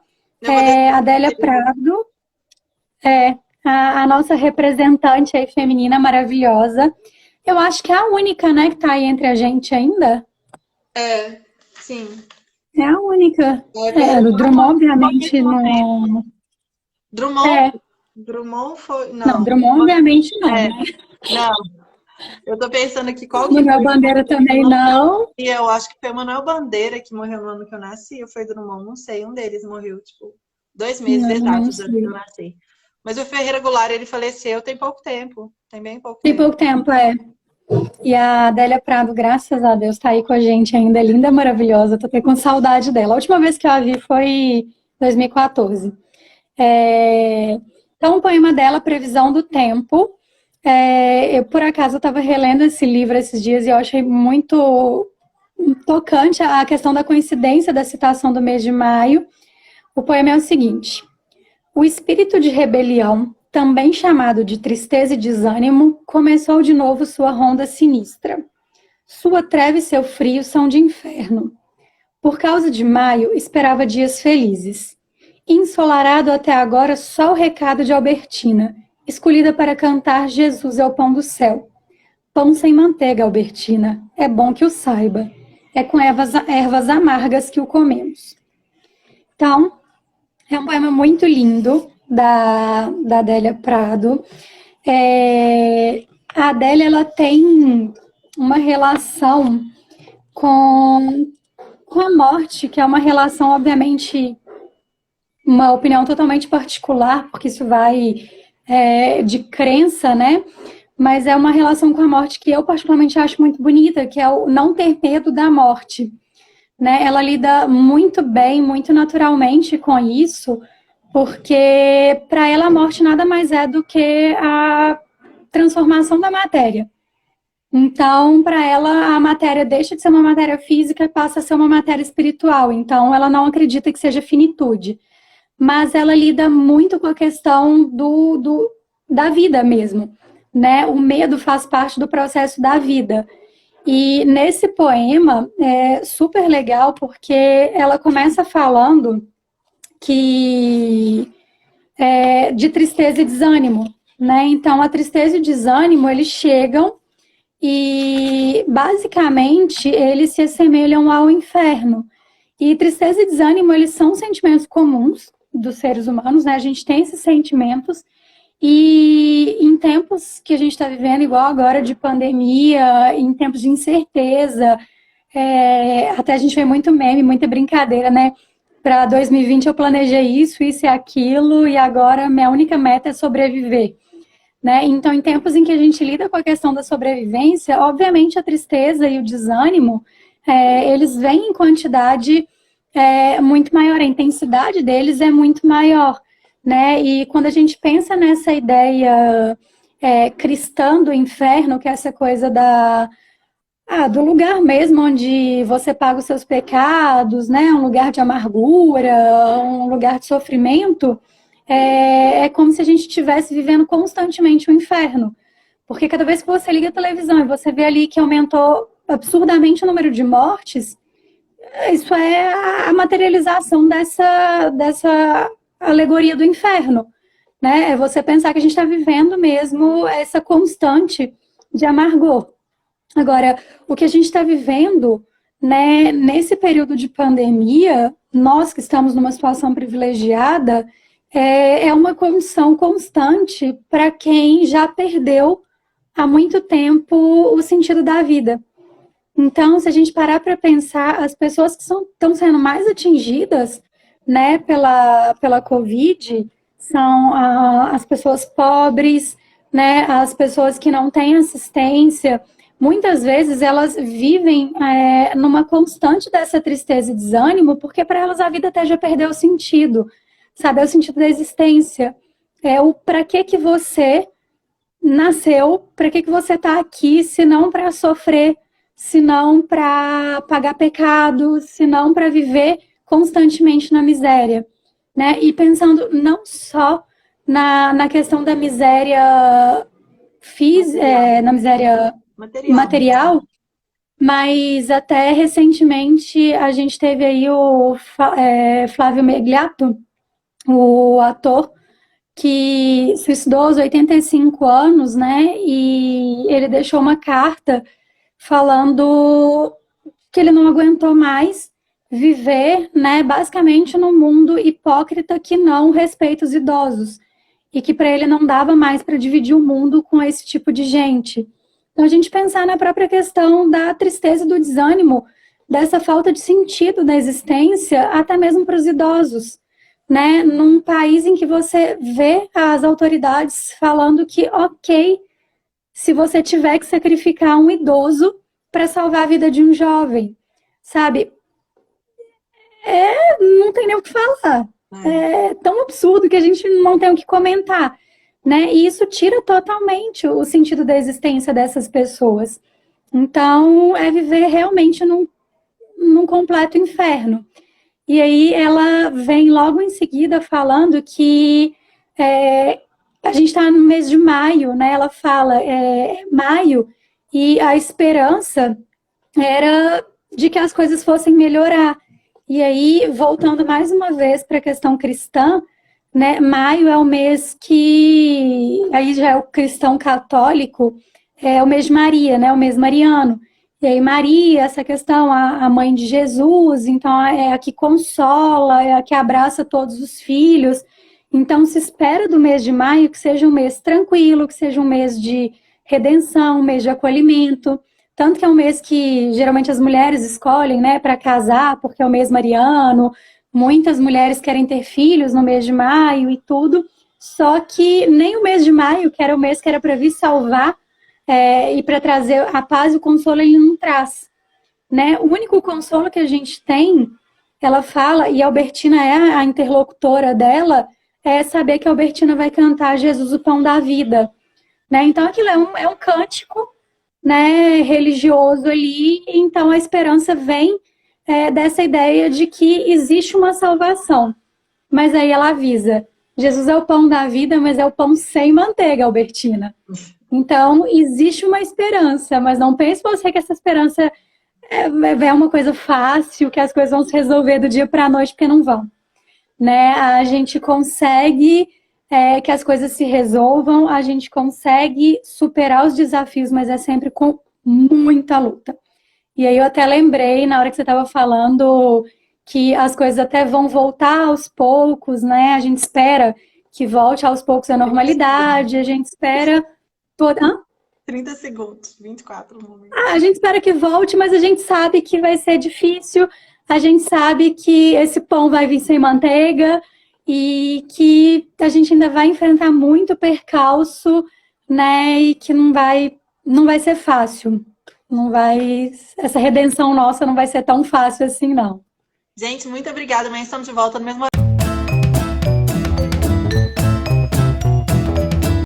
Adélia Prado, a nossa representante aí feminina maravilhosa. Eu acho que é a única, né, que tá aí entre a gente ainda. Sim. É a única. O Drummond, obviamente, não. Drummond foi. Não, Drummond, obviamente, não. Né? Não. Eu tô pensando aqui qual que Manuel Bandeira também não. E eu acho que foi o Manuel Bandeira que morreu no ano que eu nasci, ou foi Drummond, não sei. Um deles morreu, tipo, 2 meses exatos antes que eu nasci. Mas o Ferreira Goulart, ele faleceu tem pouco tempo. Tem bem pouco tempo. Tem pouco tempo, E a Adélia Prado, graças a Deus, tá aí com a gente ainda, linda, maravilhosa. Tô até com saudade dela. A última vez que eu a vi foi em 2014. Então, o poema dela, Previsão do Tempo. Eu, por acaso, estava relendo esse livro esses dias e eu achei muito tocante a questão da coincidência da citação do mês de maio. O poema é o seguinte: o espírito de rebelião, também chamado de tristeza e desânimo, começou de novo sua ronda sinistra. Sua treva e seu frio são de inferno. Por causa de maio, esperava dias felizes. Ensolarado até agora só o recado de Albertina, escolhida para cantar Jesus é o pão do céu. Pão sem manteiga, Albertina, é bom que o saiba. É com ervas amargas que o comemos. Então, é um poema muito lindo, da Adélia Prado. A Adélia, ela tem uma relação com a morte, que é uma relação, obviamente, uma opinião totalmente particular, porque isso vai de crença, né? mas é uma relação com a morte que eu particularmente acho muito bonita, que é o não ter medo da morte, né? Ela lida muito bem, muito naturalmente com isso, porque para ela a morte nada mais é do que a transformação da matéria. Então, para ela, a matéria deixa de ser uma matéria física e passa a ser uma matéria espiritual. Então, ela não acredita que seja finitude. Mas ela lida muito com a questão da vida mesmo, né? O medo faz parte do processo da vida. E nesse poema é super legal porque ela começa falando que de tristeza e desânimo, né? Então, a tristeza e o desânimo, eles chegam e, basicamente, eles se assemelham ao inferno. E tristeza e desânimo, eles são sentimentos comuns dos seres humanos, né? A gente tem esses sentimentos. E em tempos que a gente está vivendo, igual agora de pandemia, em tempos de incerteza, até a gente vê muito meme, muita brincadeira, né? Para 2020 eu planejei isso e aquilo, e agora minha única meta é sobreviver. Né? Então, em tempos em que a gente lida com a questão da sobrevivência, obviamente a tristeza e o desânimo, eles vêm em quantidade muito maior, a intensidade deles é muito maior, né? E quando a gente pensa nessa ideia cristã do inferno, que é essa coisa do lugar mesmo onde você paga os seus pecados, né? Um lugar de amargura, um lugar de sofrimento, é como se a gente estivesse vivendo constantemente o inferno. Porque cada vez que você liga a televisão e você vê ali que aumentou absurdamente o número de mortes, isso é a materialização dessa alegoria do inferno, né? É você pensar que a gente está vivendo mesmo essa constante de amargor. Agora, o que a gente está vivendo, né, nesse período de pandemia, nós que estamos numa situação privilegiada, é uma condição constante para quem já perdeu há muito tempo o sentido da vida. Então, se a gente parar para pensar, as pessoas que estão sendo mais atingidas, né, pela Covid são as pessoas pobres, né, as pessoas que não têm assistência. Muitas vezes elas vivem numa constante dessa tristeza e desânimo, porque para elas a vida até já perdeu o sentido. Sabe, é o sentido da existência. É o para que você nasceu, para que você está aqui, se não para sofrer, se não para pagar pecados, se não para viver constantemente na miséria, né? E pensando não só na questão da miséria na miséria material, mas até recentemente a gente teve aí o Flávio Megliato, o ator que suicidou aos 85 anos, né? E ele deixou uma carta falando que ele não aguentou mais viver, né, basicamente num mundo hipócrita que não respeita os idosos e que para ele não dava mais para dividir o mundo com esse tipo de gente. Então a gente pensar na própria questão da tristeza e do desânimo, dessa falta de sentido da existência, até mesmo para os idosos, né? Num país em que você vê as autoridades falando que, ok, se você tiver que sacrificar um idoso para salvar a vida de um jovem, sabe? Não tem nem o que falar. É tão absurdo que a gente não tem o que comentar, né? E isso tira totalmente o sentido da existência dessas pessoas. Então, é viver realmente num completo inferno. E aí ela vem logo em seguida falando que a gente está no mês de maio, né? Ela fala maio e a esperança era de que as coisas fossem melhorar. E aí, voltando mais uma vez para a questão cristã, né? Maio é o mês que aí já é o cristão católico, é o mês de Maria, né? O mês mariano. E aí Maria, essa questão, a mãe de Jesus, então é a que consola, é a que abraça todos os filhos. Então se espera do mês de maio que seja um mês tranquilo, que seja um mês de redenção, um mês de acolhimento. Tanto que é um mês que geralmente as mulheres escolhem, né, para casar, porque é o mês mariano. Muitas mulheres querem ter filhos no mês de maio e tudo. Só que nem o mês de maio, que era o mês que era para vir salvar e para trazer a paz e o consolo ele não traz, né? O único consolo que a gente tem, ela fala, e a Albertina é a interlocutora dela, é saber que a Albertina vai cantar Jesus, o pão da vida, né? Então aquilo é um cântico, né, religioso ali, então a esperança vem dessa ideia de que existe uma salvação. Mas aí ela avisa, Jesus é o pão da vida, mas é o pão sem manteiga, Albertina. Então, existe uma esperança, mas não pense você que essa esperança é uma coisa fácil, que as coisas vão se resolver do dia para a noite, porque não vão. Né? A gente consegue que as coisas se resolvam, a gente consegue superar os desafios, mas é sempre com muita luta. E aí eu até lembrei, na hora que você estava falando, que as coisas até vão voltar aos poucos, né? A gente espera que volte aos poucos à normalidade, a gente espera... 30 segundos, 24 momentos. A gente espera que volte, mas a gente sabe que vai ser difícil, a gente sabe que esse pão vai vir sem manteiga e que a gente ainda vai enfrentar muito percalço, né? E que não vai ser fácil. Não vai, essa redenção nossa não vai ser tão fácil assim, não. Gente, muito obrigada. Amanhã estamos de volta no mesmo